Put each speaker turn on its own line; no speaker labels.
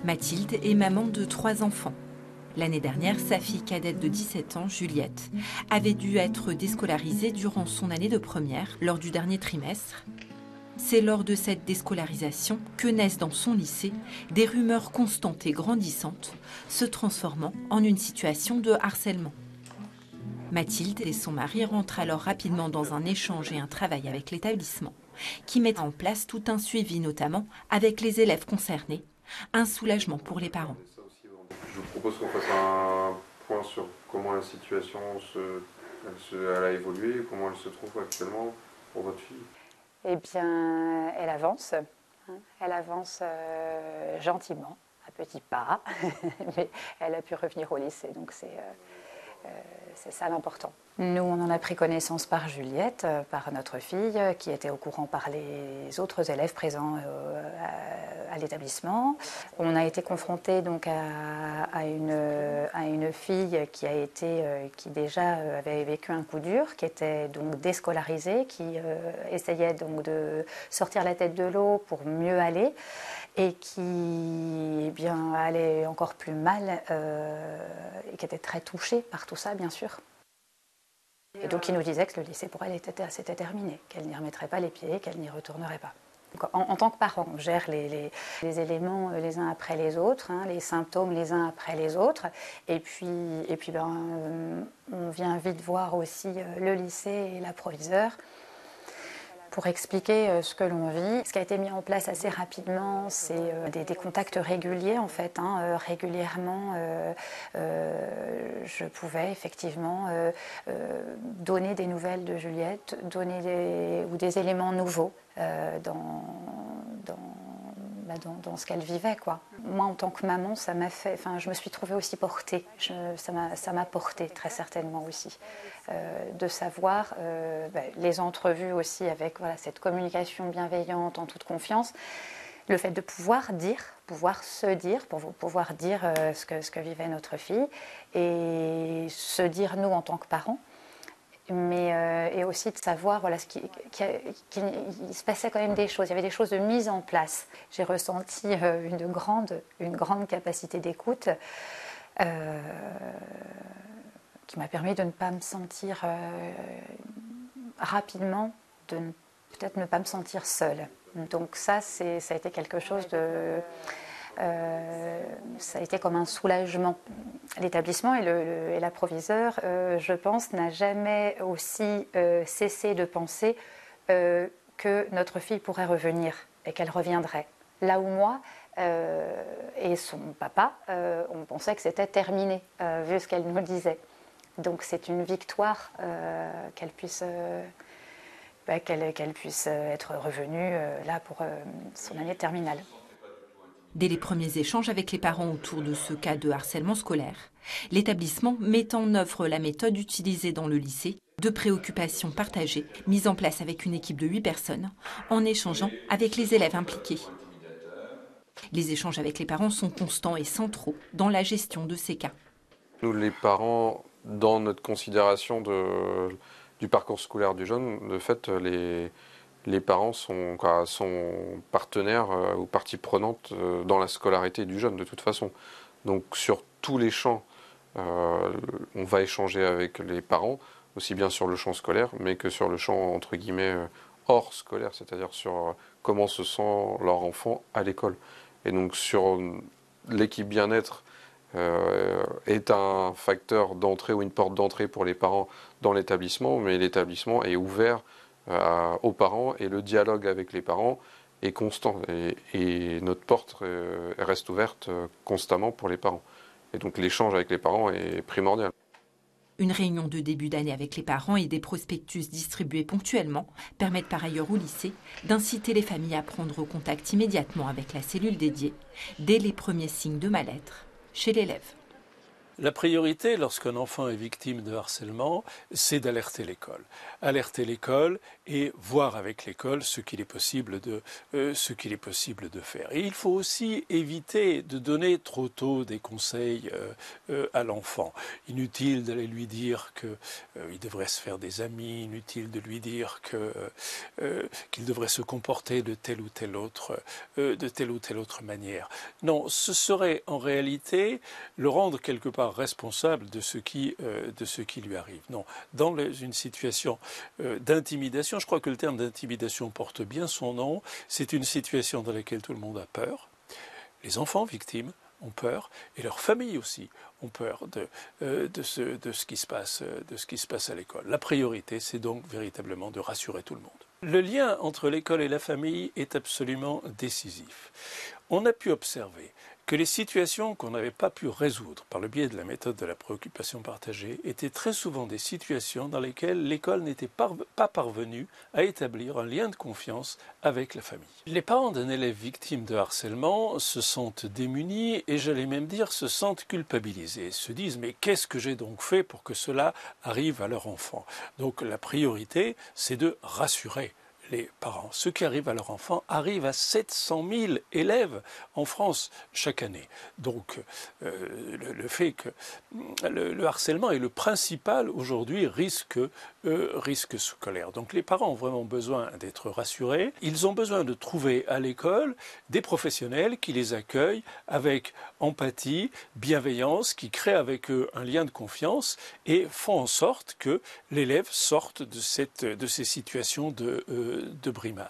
Mathilde est maman de 3 enfants. L'année dernière, sa fille cadette de 17 ans, Juliette, avait dû être déscolarisée durant son année de première, lors du dernier trimestre. C'est lors de cette déscolarisation que naissent dans son lycée des rumeurs constantes et grandissantes, se transformant en une situation de harcèlement. Mathilde et son mari rentrent alors rapidement dans un échange et un travail avec l'établissement, qui met en place tout un suivi, notamment avec les élèves concernés, un soulagement pour les parents.
Je vous propose qu'on fasse un point sur comment la situation elle a évolué, comment elle se trouve actuellement pour votre fille.
Eh bien, elle avance. Elle avance gentiment, à petits pas, mais elle a pu revenir au lycée, donc c'est ça l'important. Nous, on en a pris connaissance par Juliette, par notre fille, qui était au courant par les autres élèves présents à l'établissement. On a été confrontés donc à une fille qui déjà avait vécu un coup dur, qui était donc déscolarisée, qui essayait donc de sortir la tête de l'eau pour mieux aller, et qui allait encore plus mal et qui était très touchée par tout ça, bien sûr. Et donc il nous disait que le lycée pour elle c'était terminé, qu'elle n'y remettrait pas les pieds, qu'elle n'y retournerait pas. Donc, en tant que parent, on gère les éléments les uns après les autres, les symptômes les uns après les autres, et puis on vient vite voir aussi le lycée et la proviseure pour expliquer ce que l'on vit. Ce qui a été mis en place assez rapidement, c'est des contacts réguliers en fait. Régulièrement, je pouvais effectivement donner des nouvelles de Juliette, donner des éléments nouveaux dans ce qu'elle vivait, quoi. Moi, en tant que maman, je me suis trouvée aussi portée. Ça m'a portée très certainement aussi. De savoir, les entrevues aussi avec cette communication bienveillante, en toute confiance, le fait de pouvoir se dire ce que vivait notre fille, et se dire nous en tant que parents, mais et aussi de savoir qu'il se passait quand même des choses, il y avait des choses de mise en place. J'ai ressenti une grande capacité d'écoute qui m'a permis de ne pas me sentir rapidement, peut-être ne pas me sentir seule. Donc ça a été quelque chose de... ça a été comme un soulagement. L'établissement et la proviseure, je pense, n'a jamais aussi cessé de penser que notre fille pourrait revenir et qu'elle reviendrait. Là où moi et son papa, on pensait que c'était terminé, vu ce qu'elle nous disait. Donc c'est une victoire qu'elle puisse être revenue là pour son année de terminale.
Dès les premiers échanges avec les parents autour de ce cas de harcèlement scolaire, l'établissement met en œuvre la méthode utilisée dans le lycée, de préoccupations partagées, mise en place avec une équipe de 8 personnes, en échangeant avec les élèves impliqués. Les échanges avec les parents sont constants et centraux dans la gestion de ces cas.
Nous, les parents, dans notre considération du parcours scolaire du jeune, de fait, les parents sont partenaires ou partie prenante dans la scolarité du jeune de toute façon. Donc sur tous les champs, on va échanger avec les parents, aussi bien sur le champ scolaire, mais que sur le champ entre guillemets hors scolaire, c'est-à-dire sur comment se sent leur enfant à l'école. Et donc sur l'équipe bien-être est un facteur d'entrée ou une porte d'entrée pour les parents dans l'établissement, mais l'établissement est ouvert aux parents et le dialogue avec les parents est constant et notre porte reste ouverte constamment pour les parents. Et donc l'échange avec les parents est primordial.
Une réunion de début d'année avec les parents et des prospectus distribués ponctuellement permettent par ailleurs au lycée d'inciter les familles à prendre contact immédiatement avec la cellule dédiée dès les premiers signes de mal-être chez l'élève.
La priorité, lorsqu'un enfant est victime de harcèlement, c'est d'alerter l'école. Alerter l'école et voir avec l'école ce qu'il est possible de faire. Et il faut aussi éviter de donner trop tôt des conseils à l'enfant. Inutile d'aller lui dire qu'il devrait se faire des amis, inutile de lui dire qu'il devrait se comporter de telle ou telle autre manière. Non, ce serait en réalité le rendre quelque part responsable de ce qui lui arrive. Non, dans une situation d'intimidation, je crois que le terme d'intimidation porte bien son nom, c'est une situation dans laquelle tout le monde a peur. Les enfants victimes ont peur et leurs familles aussi ont peur de ce qui se passe à l'école. La priorité, c'est donc véritablement de rassurer tout le monde. Le lien entre l'école et la famille est absolument décisif. On a pu observer que les situations qu'on n'avait pas pu résoudre par le biais de la méthode de la préoccupation partagée étaient très souvent des situations dans lesquelles l'école n'était pas parvenue à établir un lien de confiance avec la famille. Les parents d'un élève victime de harcèlement se sentent démunis et j'allais même dire se sentent culpabilisés, se disent mais qu'est-ce que j'ai donc fait pour que cela arrive à leur enfant? Donc la priorité c'est de rassurer les parents. Ce qui arrive à leur enfant arrive à 700 000 élèves en France chaque année. Donc le fait que le harcèlement est le principal aujourd'hui risque scolaire. Donc les parents ont vraiment besoin d'être rassurés. Ils ont besoin de trouver à l'école des professionnels qui les accueillent avec empathie, bienveillance, qui créent avec eux un lien de confiance et font en sorte que l'élève sorte de ces situations de brimade.